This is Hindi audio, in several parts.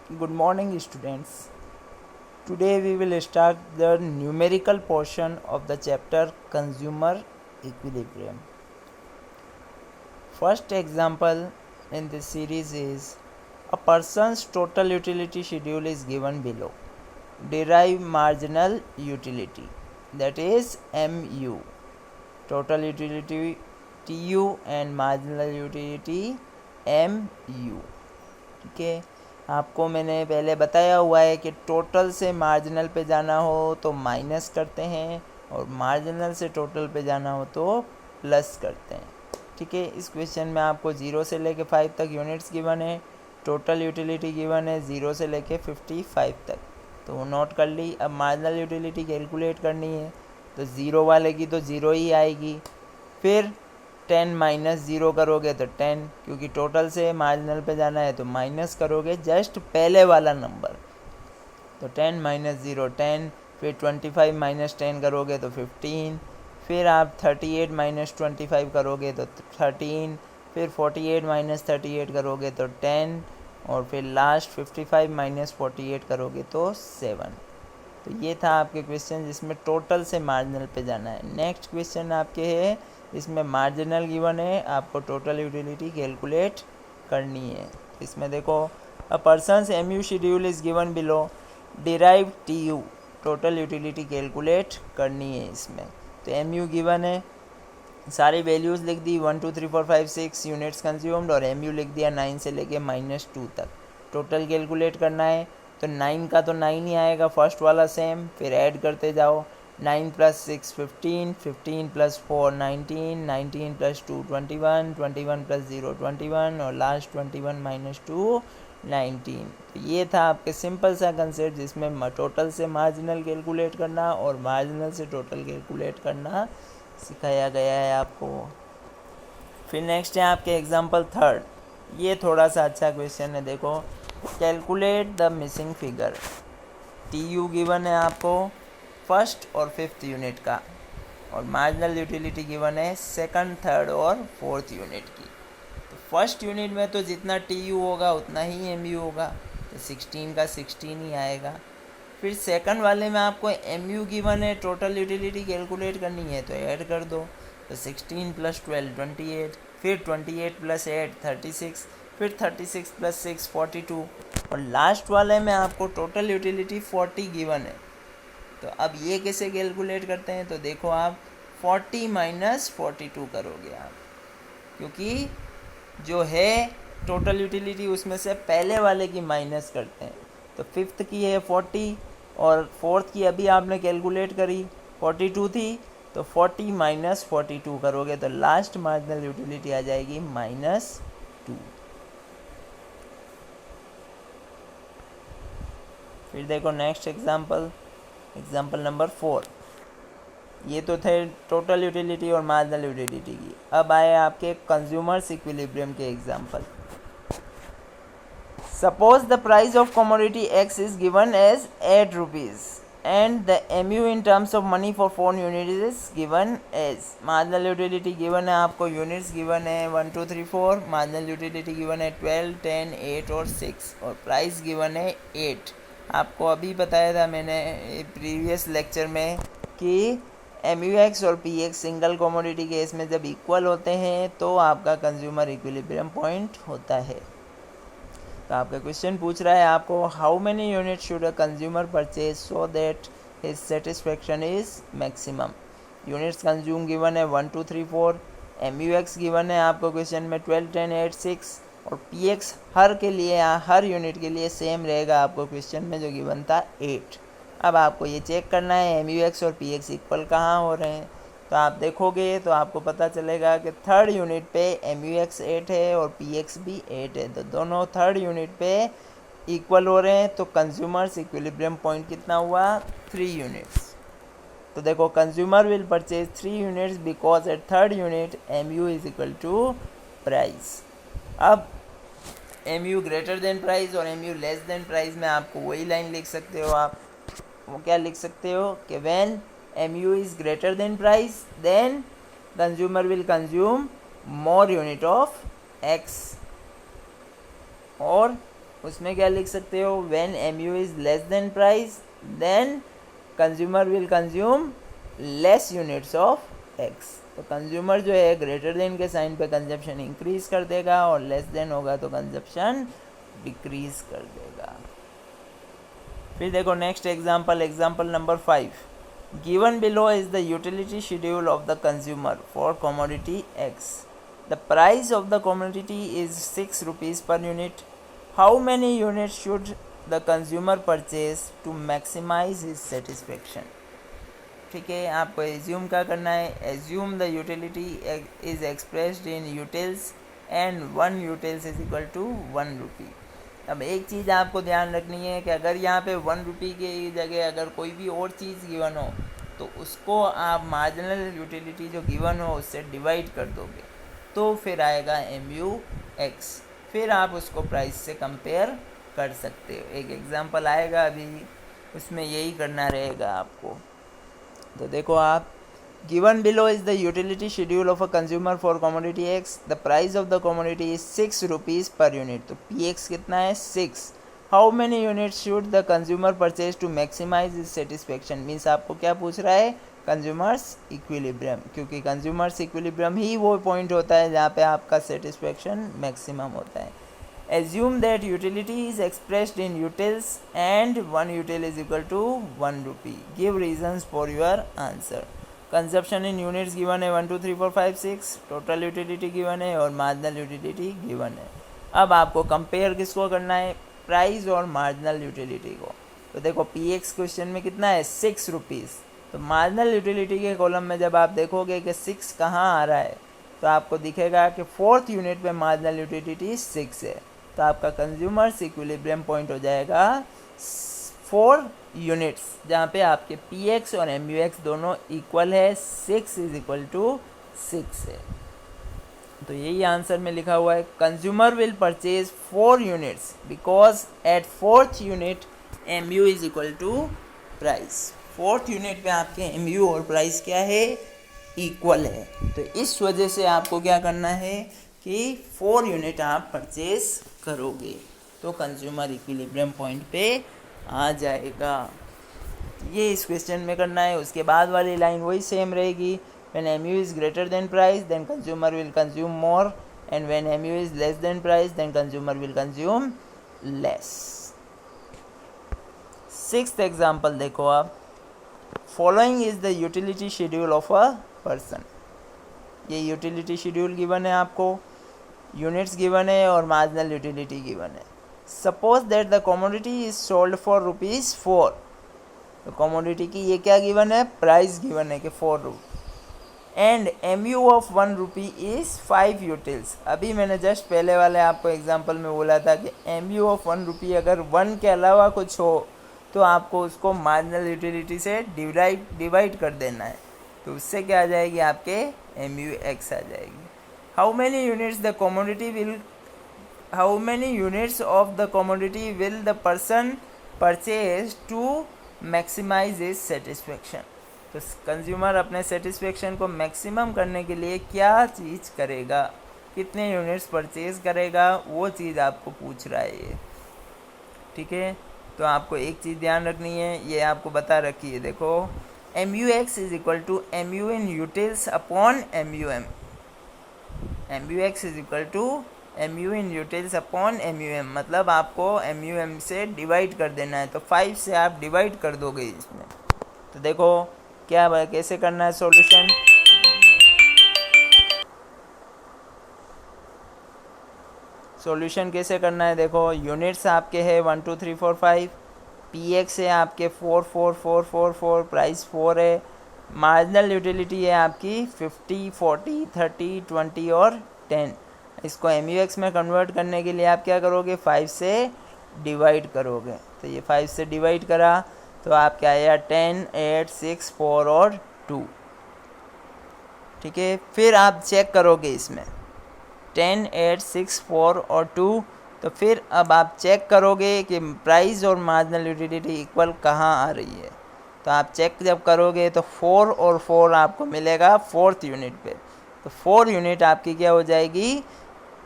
Good morning, students. Today we will start the numerical portion of the chapter Consumer Equilibrium. First example in this series is a person's total utility schedule is given below. Derive marginal utility, that is MU. Total utility TU and marginal utility MU. ठीक है, आपको मैंने पहले बताया हुआ है कि टोटल से मार्जिनल पे जाना हो तो माइनस करते हैं और मार्जिनल से टोटल पे जाना हो तो प्लस करते हैं। ठीक है, इस क्वेश्चन में आपको 0 से लेके 5 तक यूनिट्स गिवन है, टोटल यूटिलिटी गिवन है 0 से लेके 55 तक, तो वो नोट कर ली। अब मार्जिनल यूटिलिटी कैलकुलेट करनी है तो 0 वाले की तो 0 ही आएगी, फिर 10 माइनस 0 करोगे तो 10, क्योंकि टोटल से मार्जिनल पे जाना है तो माइनस करोगे जस्ट पहले वाला नंबर, तो 10 माइनस 0 10, फिर 25 माइनस 10 करोगे तो 15, फिर आप 38 माइनस 25 करोगे तो 13, फिर 48 माइनस 38 करोगे तो 10, और फिर लास्ट 55 माइनस 48 करोगे तो 7। तो ये था आपके क्वेश्चन जिसमें टोटल से मार्जिनल पे जाना है। नेक्स्ट क्वेश्चन आपके है, इसमें मार्जिनल गिवन है, आपको टोटल यूटिलिटी कैलकुलेट करनी है। इसमें देखो, a persons MU schedule is given below, derive TU, total utility calculate करनी है इसमें। तो MU गिवन है, सारी वैल्यूज़ लिख दी 1 2 3 4 5 6 यूनिट्स कंज्यूम्ड, और MU लिख दिया 9 से लेके -2 तक। टोटल कैलकुलेट करना है तो 9 का तो 9 ही आएगा, फर्स्ट वाला सेम, फिर ऐड करते जाओ। 9 + 6 15, 15 + 4 19, 19 + 2 21, 21 + 0 21, और लास्ट 21 - 2 19। तो ये था आपके सिंपल सा कंसेप्ट जिसमें टोटल से मार्जिनल कैलकुलेट करना और मार्जिनल से टोटल कैलकुलेट करना सिखाया गया है आपको। फिर नेक्स्ट है आपके एग्जांपल थर्ड, ये थोड़ा सा अच्छा क्वेश्चन है। देखो, calculate the missing figure. TU given है आपको फर्स्ट और फिफ्थ यूनिट का, और मार्जिनल यूटिलिटी गिवन है सेकंड, थर्ड और फोर्थ यूनिट की। तो फर्स्ट यूनिट में तो जितना TU होगा उतना ही MU होगा, तो 16 का 16 ही आएगा। फिर सेकंड वाले में आपको MU गिवन है, टोटल यूटिलिटी कैलकुलेट करनी है तो ऐड कर दो, तो 16 + 12 28, फिर 28 + 8 36, फिर 36 + 6 42, और लास्ट वाले में आपको टोटल यूटिलिटी 40 गिवन है। तो अब ये कैसे कैलकुलेट करते हैं, तो देखो आप 40 - 42 करोगे आप, क्योंकि जो है टोटल यूटिलिटी उसमें से पहले वाले की माइनस करते हैं। तो फिफ्थ की है 40 और फोर्थ की अभी आपने कैलकुलेट करी 42 थी, तो 40 - 42 करोगे तो लास्ट मार्जिनल यूटिलिटी आ जाएगी -2। फिर देखो नेक्स्ट एग्जांपल, एग्जांपल नंबर 4। ये तो थे टोटल यूटिलिटी और मार्जिनल यूटिलिटी की। अब आए आपके कंज्यूमर्स इक्विलिब्रियम के example. Suppose the price of commodity X is given as 8 rupees and the MU in terms of money for 4 units is given as, marginal utility given है आपको, units given है 1 2 3 4, marginal utility given है 12 10 8 और 6, और price given है 8। आपको अभी बताया था मैंने प्रीवियस लेक्चर में कि MUX और PX सिंगल कमोडिटी केस में जब इक्वल होते हैं तो आपका कंज्यूमर इक्विलिब्रियम पॉइंट होता है। तो आपका क्वेश्चन पूछ रहा है आपको, how many unit should a consumer purchase so that his satisfaction is maximum. Units consume given है 1 2 3 4, MUX गिवन है आपको क्वेश्चन में 12 10 8 6, और PX हर के लिए हर यूनिट के लिए सेम रहेगा आपको क्वेश्चन में जो गिवन था 8। अब आपको ये चेक करना है MUX और PX इक्वल कहाँ हो रहे हैं। तो आप देखोगे तो आपको पता चलेगा कि थर्ड यूनिट पे MUX 8 है और PX भी 8 है, तो दोनों थर्ड यूनिट पे इक्वल हो रहे हैं। तो कंज्यूमर्स इक्विलिब्रियम पॉइंट कितना हुआ, 3 यूनिट्स। तो देखो, consumer will purchase 3 units because at third unit MU is equal to price. अब MU ग्रेटर देन प्राइस और MU लेस देन प्राइस में आपको वही लाइन लिख सकते हो आप। वो क्या लिख सकते हो कि when MU is greater than price then consumer will consume more unit of X, और उसमें क्या लिख सकते हो, when MU is less than price then consumer will consume less units of X। तो कंज्यूमर जो है ग्रेटर देन के साइन पे कंजप्शन इंक्रीज कर देगा और लेस देन होगा तो कंजप्शन डिक्रीज कर देगा। फिर देखो next example, example number 5, given below is the utility schedule of the consumer for commodity X। The price of the commodity is 6 rupees per unit. How many unit should the consumer purchase to maximize his satisfaction. ठीक है, आपको एज्यूम क्या करना है, assume the utility is expressed in utils and 1 utils is equal to 1 rupee. अब एक चीज़ आपको ध्यान रखनी है कि अगर यहाँ पे 1 रुपी की जगह अगर कोई भी और चीज़ गिवन हो तो उसको आप मार्जिनल यूटिलिटी जो गिवन हो उससे डिवाइड कर दोगे तो फिर आएगा MUX, फिर आप उसको प्राइस से कंपेयर कर सकते हो। एक एग्जांपल आएगा अभी, उसमें यही करना रहेगा आपको। तो देखो आप, given below is the utility schedule of a consumer for commodity X। The price of the commodity is 6 rupees per unit. तो PX कितना है, 6। How many units should the consumer purchase to maximize his satisfaction. Means आपको क्या पूछ रहा है, कंज्यूमर्स इक्विलिब्रियम, क्योंकि कंज्यूमर्स इक्विलिब्रियम ही वो पॉइंट होता है जहाँ पे आपका सेटिस्फेक्शन मैक्सिमम होता है। Assume that utility is expressed in utils and 1 util is equal to 1 rupee. Give reasons for your answer. Consumption in units given है 1 2 3 4 5 6, total utility given है और marginal utility given है। अब आपको कंपेयर किसको करना है, प्राइस और मार्जिनल यूटिलिटी को। तो देखो PX क्वेश्चन में कितना है, 6 रुपीज़। तो मार्जिनल यूटिलिटी के कॉलम में जब आप देखोगे कि 6 कहाँ आ रहा है तो आपको दिखेगा कि 4th यूनिट पे मार्जिनल यूटिलिटी 6 है। तो आपका कंज्यूमर्स इक्विलिब्रियम पॉइंट हो जाएगा 4 यूनिट्स, जहाँ पे आपके PX और MUX दोनों इक्वल है, 6 इज इक्वल टू 6 है। तो यही आंसर में लिखा हुआ है, consumer will purchase 4 units because at 4th unit MU is equal to price. 4th unit पे आपके MU और प्राइस क्या है, इक्वल है। तो इस वजह से आपको क्या करना है कि 4 यूनिट आप परचेज करोगे तो कंज्यूमर इक्विलिब्रियम पॉइंट पे आ जाएगा। ये इस क्वेश्चन में करना है। उसके बाद वाली लाइन वही सेम रहेगी, when MU is greater than price then consumer will consume more and when MU is less than price then consumer will consume less. 6th example देखो आप, following is the utility schedule of a person. ये यूटिलिटी शेड्यूल गिवन है आपको, यूनिट्स गिवन है और मार्जिनल यूटिलिटी गिवन है। Suppose that the commodity is sold for ₹4। तो कमोडिटी की ये क्या गिवन है, प्राइस गिवन है कि 4 रुपये and MU of 1 rupee is 5 utils. अभी मैंने जस्ट पहले वाले आपको एग्जांपल में बोला था कि MU ऑफ 1 रुपी अगर 1 के अलावा कुछ हो तो आपको उसको मार्जिनल यूटिलिटी से डिवाइड कर देना है। तो उससे क्या आ जाएगी, आपके MUX आ जाएगी। How many units of the commodity will the person purchase to maximize his satisfaction। तो कंज्यूमर अपने सेटिस्फेक्शन को मैक्सिमम करने के लिए क्या चीज़ करेगा, कितने यूनिट्स परचेज करेगा, वो चीज़ आपको पूछ रहा है ये। ठीक है, तो आपको एक चीज़ ध्यान रखनी है, ये आपको बता रखी है। देखो MUX is equal to MU in utils upon MUM। MUX is equal to MU in utils upon MUM, मतलब आपको MUM से डिवाइड कर देना है। तो 5 से आप डिवाइड कर दोगे इसमें। तो देखो क्या कैसे करना है सॉल्यूशन। सॉल्यूशन कैसे करना है, देखो यूनिट्स आपके है 1 2 3 4 5, PX है आपके 4 4 4 4 4, प्राइस 4 है, मार्जिनल यूटिलिटी है आपकी 50 40 30 20 और 10। इसको MUX में कन्वर्ट करने के लिए आप क्या करोगे, 5 से डिवाइड करोगे। तो ये 5 से डिवाइड करा तो आप क्या आया 10 8 6 4 और 2। ठीक है, फिर आप चेक करोगे इसमें 10 8 6 4 और 2। तो फिर अब आप चेक करोगे कि प्राइस और मार्जिनल यूटिलिटी इक्वल कहाँ आ रही है। तो आप चेक जब करोगे तो 4 और 4 आपको मिलेगा 4th यूनिट पे। तो 4 यूनिट आपकी क्या हो जाएगी,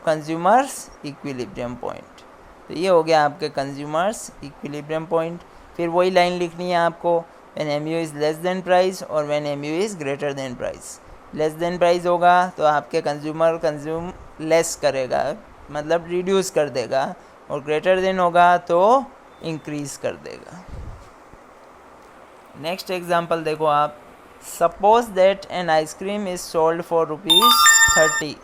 कंज्यूमर्स इक्विलिब्रियम पॉइंट। तो ये हो गया आपके कंज्यूमर्स इक्विलिब्रियम पॉइंट। फिर वही लाइन लिखनी है आपको, when MU is less than price और when MU is greater than price. Less than price होगा तो आपके कंज्यूमर कंज्यूम लेस करेगा, मतलब रिड्यूस कर देगा, और ग्रेटर देन होगा तो इंक्रीज कर देगा। नेक्स्ट एग्जांपल देखो आप, suppose that an ice cream is sold for ₹30।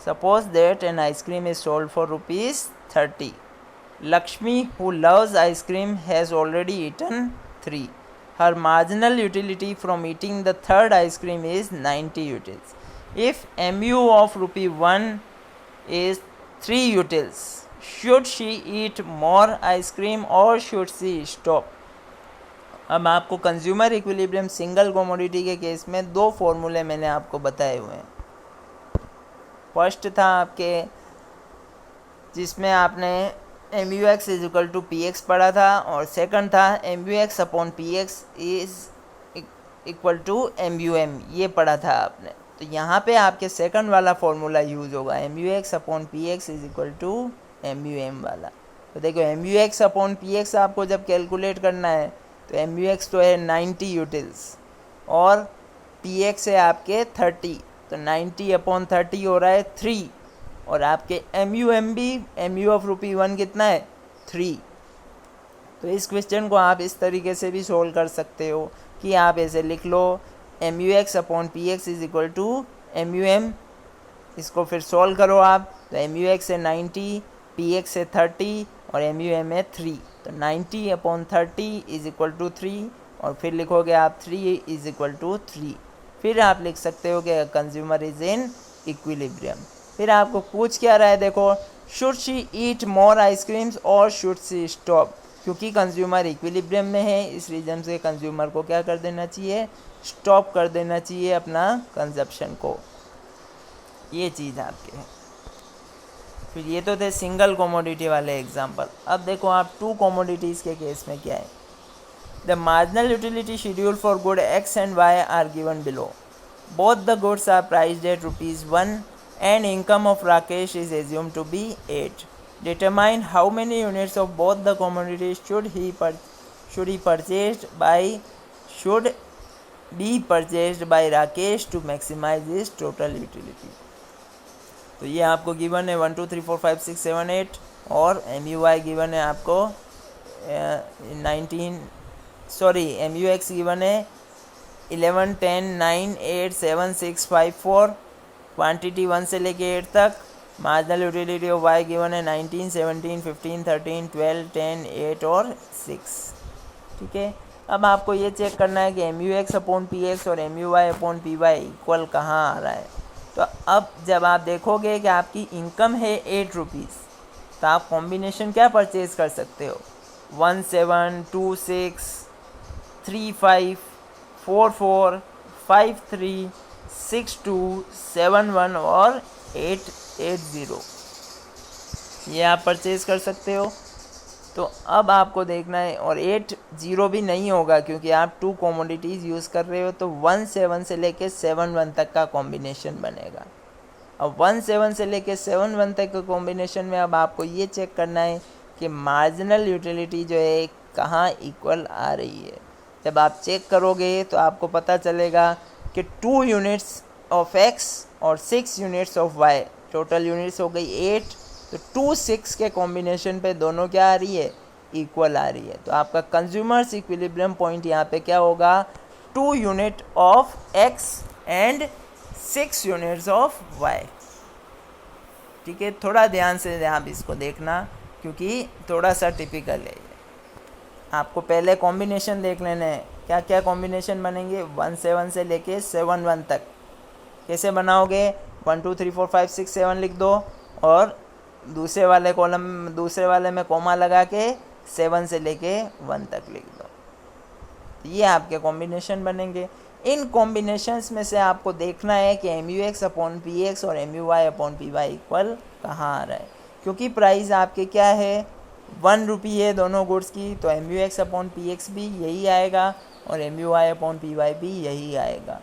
Suppose that an ice cream is sold for ₹30। Lakshmi, who loves ice cream, has already eaten 3. Her marginal utility from eating the third ice cream is 90 utils. If MU of ₹1 is 3 utils, should she eat more ice cream or should she stop? अब आपको कंज्यूमर इक्विलिब्रियम सिंगल कमोडिटी के केस में दो फॉर्मूले मैंने आपको बताए हुए हैं। फर्स्ट था आपके जिसमें आपने MUX is equal to PX पढ़ा था, और सेकंड था MUX upon PX is equal to MUM, ये पढ़ा था आपने। तो यहाँ पे आपके सेकंड वाला फॉर्मूला यूज होगा, MUX upon PX is equal to MUM वाला। तो देखो MUX अपॉन PX आपको जब कैलकुलेट करना है तो MUX तो है 90 यूटिल्स और PX है आपके 30, तो 90 अपॉन 30 हो रहा है 3, और आपके MUM भी MU ऑफ ₹1 कितना है 3। तो इस क्वेश्चन को आप इस तरीके से भी सोल्व कर सकते हो कि आप ऐसे लिख लो, MUX upon PX is equal to MUM। इसको फिर सोल्व करो आप, तो MUX है 90, PX है 30 और MUM है 3, तो 90 अपॉन 30 इज इक्वल टू 3, और फिर लिखोगे आप 3 इज इक्वल टू 3। फिर आप लिख सकते हो कि कंज्यूमर इज इन इक्विलिब्रियम। फिर आपको पूछ क्या रहा है, देखो, should she eat more ice creams और शुड शी स्टॉप। क्योंकि कंज्यूमर इक्विलिब्रियम में है, इस रीजन से कंज्यूमर को क्या कर देना चाहिए, स्टॉप कर देना चाहिए अपना कंजप्शन को। ये चीज़ आपके है। फिर ये तो थे सिंगल कमोडिटी वाले एग्जांपल। अब देखो आप टू कमोडिटीज़ के केस में क्या है। The marginal utility schedule for good X and Y are given below. Both the goods are priced at ₹1 and income of Rakesh is assumed to be 8. Determine how many units of both the commodities should be purchased by Rakesh to maximize his total utility. तो ये आपको गिवन है 1 2 3 4 5 6 7 8, और MUY गिवन है आपको 19 MUX गिवन है 11 10 9 8 7 6 5 4, क्वांटिटी 1 से लेके 8 तक। Marginal utility of Y given है 19 17 15 13 12 10 8 और 6। ठीक है, अब आपको ये चेक करना है कि MUX अपॉन PX और MUY अपॉन PY इक्वल कहाँ आ रहा है। तो अब जब आप देखोगे कि आपकी इनकम है ₹8, तो आप कॉम्बिनेशन क्या परचेज कर सकते हो, 1 7 2 6 3 5 4 4 5 3 6 2 7 1 और 8 8 0, ये आप परचेज कर सकते हो। तो अब आपको देखना है, और 8 0 भी नहीं होगा क्योंकि आप टू कमोडिटीज़ यूज़ कर रहे हो, तो 1 7 से लेके 7 1 तक का कॉम्बिनेशन बनेगा। अब 1 7 से लेके 7 1 तक के कॉम्बिनेशन में अब आपको ये चेक करना है कि मार्जिनल यूटिलिटी जो है कहाँ इक्वल आ रही है। जब आप चेक करोगे तो आपको पता चलेगा कि 2 यूनिट्स ऑफ X और 6 units of Y, total units हो गई 8, तो 2 6 के कॉम्बिनेशन पे दोनों क्या आ रही है, इक्वल आ रही है। तो आपका कंज्यूमर्स इक्विलिब्रियम पॉइंट यहाँ पे क्या होगा, 2 unit of X and 6 units of Y। ठीक है, थोड़ा ध्यान से आप इसको देखना क्योंकि थोड़ा सा टिपिकल है। आपको पहले कॉम्बिनेशन देख लेना है, क्या क्या कॉम्बिनेशन बनेंगे 1 7 से लेके 7 1 तक। कैसे बनाओगे, 1 2 3 4 5 6 7 लिख दो, और दूसरे वाले में कॉमा लगा के 7 से लेके 1 तक लिख दो। तो ये आपके कॉम्बिनेशन बनेंगे। इन कॉम्बिनेशंस में से आपको देखना है कि MUX अपॉन PX और MUY अपॉन PY इक्वल कहाँ आ रहा है। क्योंकि प्राइस आपके क्या है, ₹1 है दोनों गुड्स की, तो MUX अपॉन PX भी यही आएगा और MUY अपॉन PY भी यही आएगा।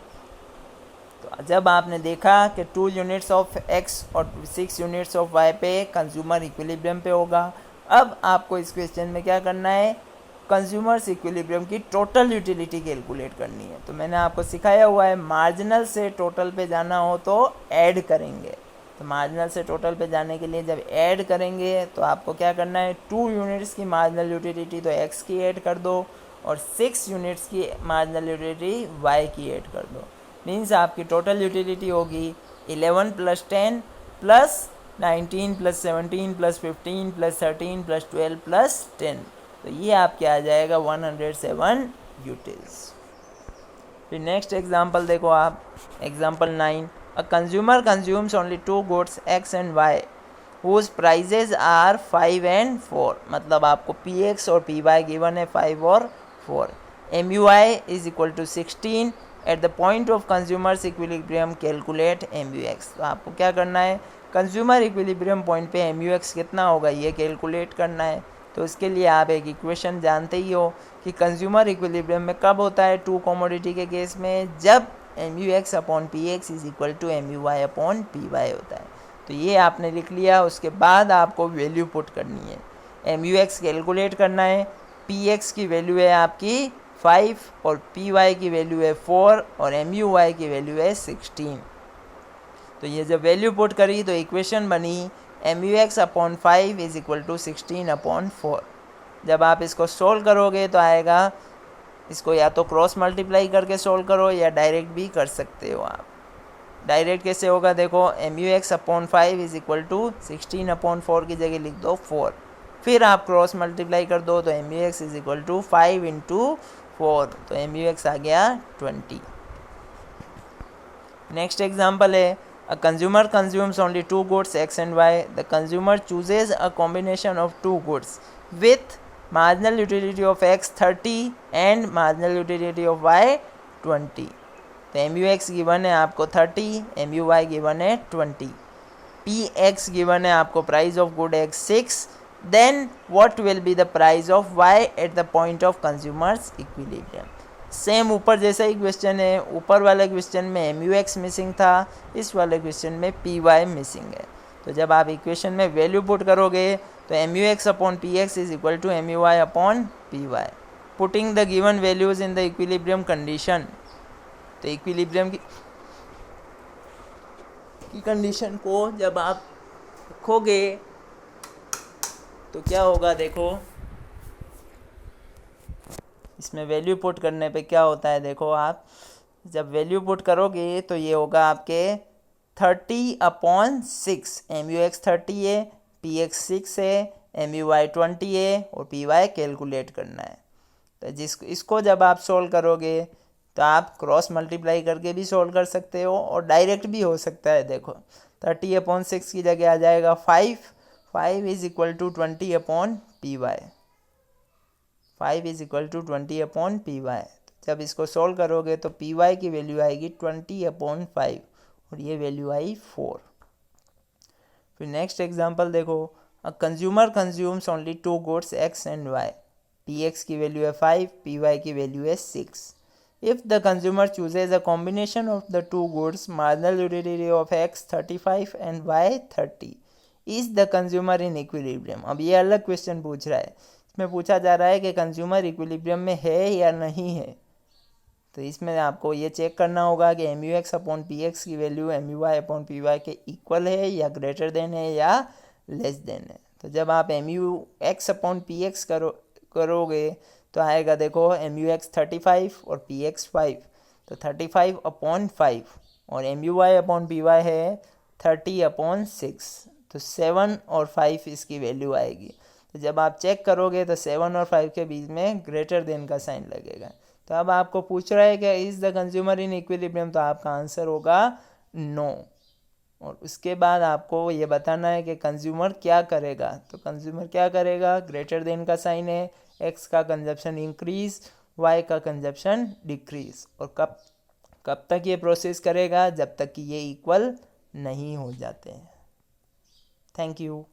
तो जब आपने देखा कि 2 यूनिट्स ऑफ एक्स और 6 यूनिट्स ऑफ वाई पे कंज्यूमर इक्विलिब्रियम पे होगा, अब आपको इस क्वेश्चन में क्या करना है, कंज्यूमर्स इक्विलिब्रियम की टोटल यूटिलिटी कैलकुलेट करनी है। तो मैंने आपको सिखाया हुआ है मार्जिनल से टोटल पे जाना हो तो ऐड करेंगे। तो मार्जिनल से टोटल पे जाने के लिए जब ऐड करेंगे तो आपको क्या करना है, 2 यूनिट्स की मार्जिनल यूटिलिटी तो एक्स की ऐड कर दो और 6 यूनिट्स की मार्जिनल यूटिलिटी वाई की ऐड कर दो। मीन्स आपकी टोटल यूटिलिटी होगी 11 + 10 + 19 + 17 + 15 + 13 + 12 + 10। तो ये आपके आ जाएगा 107 यूटिल्स। फिर नेक्स्ट एग्जांपल देखो आप, example 9, a consumer consumes only 2 goods X and Y whose prices are 5 and 4। मतलब आपको पी एक्स और पी वाई गिवन है 5 और 4। M U I is equal to 16। At the point of consumer's equilibrium calculate M U X. तो आपको क्या करना है, कंज्यूमर इक्विलिब्रियम पॉइंट पे एम यू एक्स कितना होगा ये कैलकुलेट करना है। तो इसके लिए आप एक इक्वेशन जानते ही हो कि कंज्यूमर इक्विलिब्रियम में कब होता है, 2 कमोडिटी के केस में, जब M U X upon P X is equal to M U Y upon P Y होता है। तो ये आपने लिख लिया। उसके बाद आपको वैल्यू पुट करनी है, एम यू एक्स कैलकुलेट करना है। पी एक्स की वैल्यू है आपकी 5 और पी वाई की वैल्यू है 4 और एम यू वाई की वैल्यू है 16। तो ये जब वैल्यू पुट करी तो इक्वेशन बनी M U X upon 5 is equal to 16 upon 4। जब आप इसको सोल्व करोगे तो आएगा, इसको या तो क्रॉस मल्टीप्लाई करके सोल्व करो या डायरेक्ट भी कर सकते हो आप। डायरेक्ट कैसे होगा देखो, M U X upon 5 is equal to 16 upon 4 की जगह लिख दो 4, फिर आप क्रॉस मल्टीप्लाई कर दो तो M U X is equal to 5 × 4, तो एम यू एक्स आ गया 20। नेक्स्ट एग्जाम्पल है, a consumer consumes only 2 goods x and y. The consumer chooses a combination of 2 goods with marginal utility of x 30 and marginal utility of y 20. तो एम यू एक्स गिवन है आपको 30, एम यू वाई गिवन है 20, पी एक्स गिवन है आपको price of good X 6, then what will be the price of Y at the point of consumer's equilibrium. Same ऊपर जैसा ही क्वेश्चन है, ऊपर वाले क्वेश्चन में एम यू एक्स मिसिंग था, इस वाले क्वेश्चन में पी वाई मिसिंग है। तो जब आप इक्वेशन में वैल्यू पुट करोगे तो M U X upon P X is equal to M U Y upon P Y, putting the given values in the equilibrium condition. तो इक्विलिब्रियम की कंडीशन को जब आप रखोगे तो क्या होगा देखो, इसमें वैल्यू पुट करने पे क्या होता है देखो, आप जब वैल्यू पुट करोगे तो ये होगा आपके 30/6। एम यू एक्स 30 है, पी एक्स 6 है, एम यू वाई 20 है और पी वाई कैलकुलेट करना है। तो इसको जब आप सोल्व करोगे तो आप क्रॉस मल्टीप्लाई करके भी सोल्व कर सकते हो और डायरेक्ट भी हो सकता है। देखो 30/6 की जगह आ जाएगा 5 is equal to 20 upon P Y, 5 is equal to 20 upon P Y. जब इसको सोल्व करोगे तो पी वाई की वैल्यू आएगी 20/5 और ये वैल्यू आई 4। फिर नेक्स्ट एग्जांपल देखो, a consumer consumes only 2 goods X and Y. P X की वैल्यू है 5, पी वाई की वैल्यू है 6। If the consumer chooses a combination of the 2 goods, marginal utility of x 35 and y 30, is the consumer in equilibrium। अब ये अलग क्वेश्चन पूछ रहा है, इसमें पूछा जा रहा है कि कंज्यूमर इक्विलिब्रियम में है या नहीं है। तो इसमें आपको ये चेक करना होगा कि M U X upon P X की value M U Y upon P Y के इक्वल है या ग्रेटर देन है या लेस देन है। तो जब आप M U X upon P X करोगे तो आएगा देखो एम यू एक्स 35 और पी एक्स 5, तो 35/5 और M U Y upon P Y है 30/6, तो 7 और 5 इसकी वैल्यू आएगी। तो जब आप चेक करोगे तो 7 और 5 के बीच में ग्रेटर देन का साइन लगेगा। तो अब आपको पूछ रहा है कि is the consumer in equilibrium, तो आपका आंसर होगा नो। और उसके बाद आपको ये बताना है कि कंज्यूमर क्या करेगा। तो कंज्यूमर क्या करेगा, ग्रेटर देन का साइन है, एक्स का कंजप्शन इंक्रीज, वाई का कंजप्शन डिक्रीज। और कब तक ये प्रोसेस करेगा, जब तक कि ये इक्वल नहीं हो जाते हैं। Thank you.